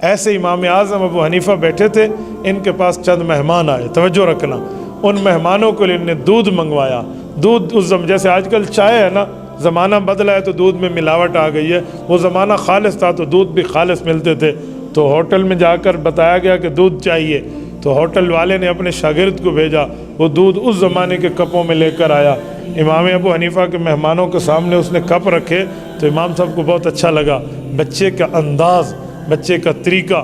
ایسے امام اعظم ابو حنیفہ بیٹھے تھے، ان کے پاس چند مہمان آئے، توجہ رکھنا، ان مہمانوں کے لیے انہیں دودھ منگوایا۔ دودھ اس جیسے آج کل چائے ہے نا، زمانہ بدلا ہے تو دودھ میں ملاوٹ آ گئی ہے، وہ زمانہ خالص تھا تو دودھ بھی خالص ملتے تھے۔ تو ہوٹل میں جا کر بتایا گیا کہ دودھ چاہیے، تو ہوٹل والے نے اپنے شاگرد کو بھیجا، وہ دودھ اس زمانے کے کپوں میں لے کر آیا۔ امام ابو حنیفہ کے مہمانوں کے سامنے اس نے کپ رکھے تو امام صاحب کو بہت اچھا لگا، بچے کا انداز، بچے کا طریقہ،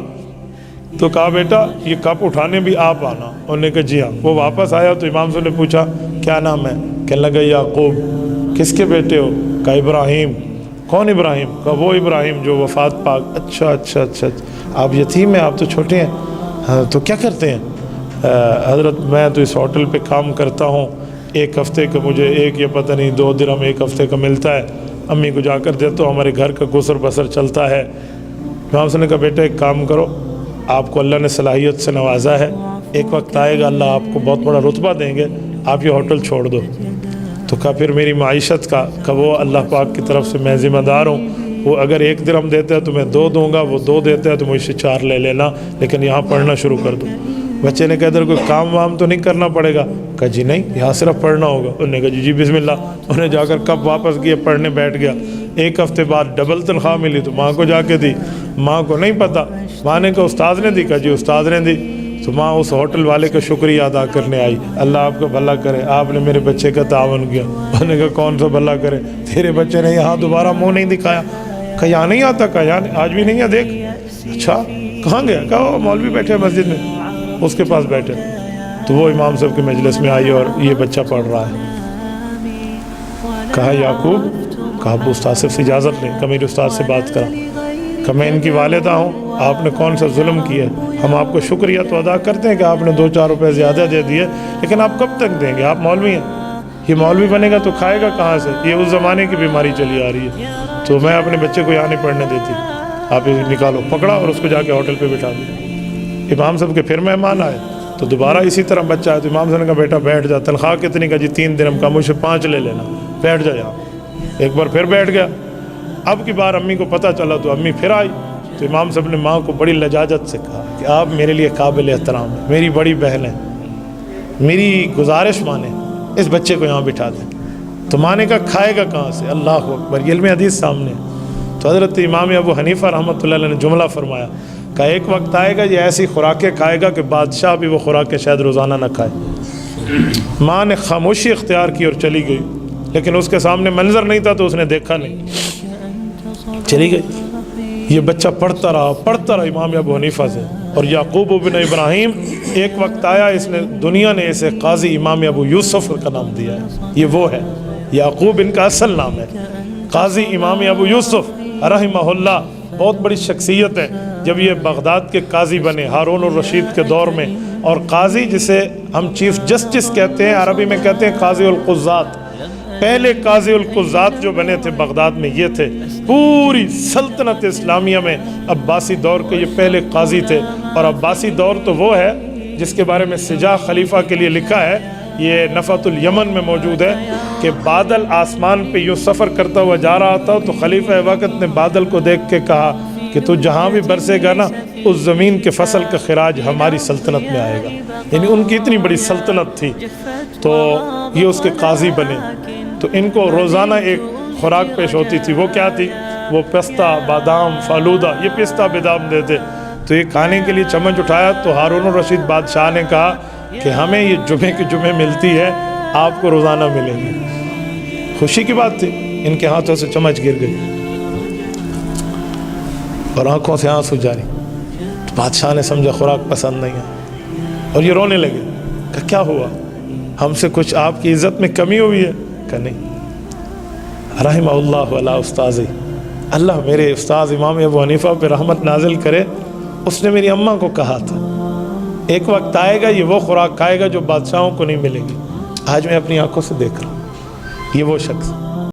تو کہا بیٹا یہ کپ اٹھانے بھی آپ آنا۔ انہوں نے کہا جی ہاں۔ وہ واپس آیا تو امام صاحب نے پوچھا کیا نام ہے؟ کہنے لگا یعقوب۔ کس کے بیٹے ہو؟ کہا ابراہیم۔ کون ابراہیم؟ کہا وہ ابراہیم جو وفات پاک۔ اچھا اچھا اچھا اچھا، آپ یتیم ہیں، آپ تو چھوٹے ہیں، ہاں تو کیا کرتے ہیں؟ حضرت میں تو اس ہوٹل پہ کام کرتا ہوں، ایک ہفتے کا مجھے ایک یا پتہ نہیں 2 درہم ایک ہفتے کا ملتا ہے، امی کو جا کر دیتا ہوں، ہمارے گھر کا گزر بسر چلتا ہے۔ امام صاحب نے کہا بیٹا ایک کام کرو، آپ کو اللہ نے صلاحیت سے نوازا ہے، ایک وقت آئے گا اللہ آپ کو بہت بڑا رتبہ دیں گے، آپ یہ ہوٹل چھوڑ دو۔ تو کہا پھر میری معیشت کا، کہ وہ اللہ پاک کی طرف سے میں ذمہ دار ہوں، وہ اگر 1 درہم دیتا ہے تو میں 2 دوں گا، وہ 2 دیتا ہے تو مجھ سے 4 لے لینا، لیکن یہاں پڑھنا شروع کر دو۔ بچے نے کہا ادھر کوئی کام وام تو نہیں کرنا پڑے گا؟ کہا جی نہیں، یہاں صرف پڑھنا ہوگا۔ انہوں نے کہا جی بسم اللہ۔ انہوں نے جا کر کب واپس کیا، پڑھنے بیٹھ گیا۔ 1 ہفتے بعد ڈبل تنخواہ ملی تو ماں کو جا کے دی، ماں کو نہیں پتہ، ماں نے کہا استاد نے دی؟ کہا جی استاد نے دی۔ تو ماں اس ہوٹل والے کا شکریہ ادا کرنے آئی، اللہ آپ کا بھلا کرے، آپ نے میرے بچے کا تعاون کیا۔ انہوں نے کہا کون سا بھلا کرے؟ تیرے بچے نے یہاں دوبارہ منہ نہیں دکھایا۔ کہا یہاں نہیں آتا؟ کہا یہاں آج بھی نہیں ہے، دیکھ۔ اچھا کہاں گیا؟ کہا وہ مولوی بیٹھے مسجد میں، اس کے پاس بیٹھے۔ تو وہ امام صاحب کے مجلس میں آئی اور یہ بچہ پڑھ رہا ہے۔ کہا یعقوب، کہا آپ استاد سے اجازت لیں، کہ میرے استاد سے بات کرا۔ کہ میں ان کی والدہ ہوں، آپ نے کون سا ظلم کیا ہے؟ ہم آپ کو شکریہ تو ادا کرتے ہیں کہ آپ نے 2-4 روپے زیادہ دے دیے، لیکن آپ کب تک دیں گے؟ آپ مولوی ہیں، یہ مولوی بنے گا تو کھائے گا کہاں سے؟ یہ اس زمانے کی بیماری چلی آ رہی ہے، تو میں اپنے بچے کو یہاں نہیں پڑھنے دیتی، آپ اسے نکالو۔ پکڑا اور اس کو جا کے ہوٹل پہ بٹھا دیا۔ امام صاحب کے پھر مہمان آئے تو دوبارہ اسی طرح بچہ آیا تو امام صاحب نے کہا بیٹا بیٹھ جا، تنخواہ کتنی؟ کا جی 3 درہم کا، مجھ سے 5 لے لینا، بیٹھ جا یہاں۔ ایک بار پھر بیٹھ گیا۔ اب کی بار امی کو پتہ چلا تو امی پھر آئی تو امام صاحب نے ماں کو بڑی لجاجت سے کہا کہ آپ میرے لیے قابل احترام ہیں، میری بڑی بہن ہے، میری گزارش مانیں، اس بچے کو یہاں بٹھا دیں۔ تو ماں نے کہا کھائے گا کہاں سے؟ اللہ اکبر، یہ علم حدیث سامنے۔ تو حضرت امام ابو حنیفہ رحمۃ اللہ علیہ نے جملہ فرمایا کہ ایک وقت آئے گا یہ ایسی خوراکیں کھائے گا کہ بادشاہ بھی وہ خوراکیں شاید روزانہ نہ کھائے۔ ماں نے خاموشی اختیار کی اور چلی گئی، لیکن اس کے سامنے منظر نہیں تھا تو اس نے دیکھا نہیں، چلی گئی۔ یہ بچہ پڑھتا رہا امام ابو حنیفہ سے، اور یعقوب بن ابراہیم ایک وقت آیا، اس نے دنیا نے اسے قاضی امام ابو یوسف کا نام دیا ہے، یہ وہ ہے، یعقوب ان کا اصل نام ہے، قاضی امام ابو یوسف رحمہ اللہ، بہت بڑی شخصیت ہے۔ جب یہ بغداد کے قاضی بنے ہارون الرشید کے دور میں، اور قاضی جسے ہم چیف جسٹس کہتے ہیں، عربی میں کہتے ہیں قاضی القضات، پہلے قاضی القضات جو بنے تھے بغداد میں یہ تھے، پوری سلطنت اسلامیہ میں عباسی دور کے یہ پہلے قاضی تھے۔ اور عباسی دور تو وہ ہے جس کے بارے میں سجا خلیفہ کے لیے لکھا ہے، یہ نفحۃ الیمن میں موجود ہے، کہ بادل آسمان پہ یوں سفر کرتا ہوا جا رہا تھا تو خلیفہ وقت نے بادل کو دیکھ کے کہا کہ تو جہاں بھی برسے گا نا، اس زمین کے فصل کا خراج ہماری سلطنت میں آئے گا، یعنی ان کی اتنی بڑی سلطنت تھی۔ تو یہ اس کے قاضی بنے، تو ان کو روزانہ ایک خوراک پیش ہوتی تھی، وہ کیا تھی؟ وہ پستہ، بادام، فالودہ، یہ پستہ بادام دیتے۔ تو یہ کھانے کے لیے چمچ اٹھایا تو ہارون الرشید بادشاہ نے کہا کہ ہمیں یہ جمعے کی جمعے ملتی ہے، آپ کو روزانہ ملے گی۔ خوشی کی بات تھی، ان کے ہاتھوں سے چمچ گر گئی اور آنکھوں سے آنسو جاری۔ تو بادشاہ نے سمجھا خوراک پسند نہیں ہے، اور یہ رونے لگے کہ کیا ہوا، ہم سے کچھ آپ کی عزت میں کمی ہوئی ہے؟ کہ نہیں۔ رحمہ اللہ علی استاذی، اللہ میرے استاذ امام ابو حنیفہ پہ رحمت نازل کرے، اس نے میری اماں کو کہا تھا ایک وقت آئے گا یہ وہ خوراک کھائے گا جو بادشاہوں کو نہیں ملے گی۔ آج میں اپنی آنکھوں سے دیکھ رہا ہوں، یہ وہ شخص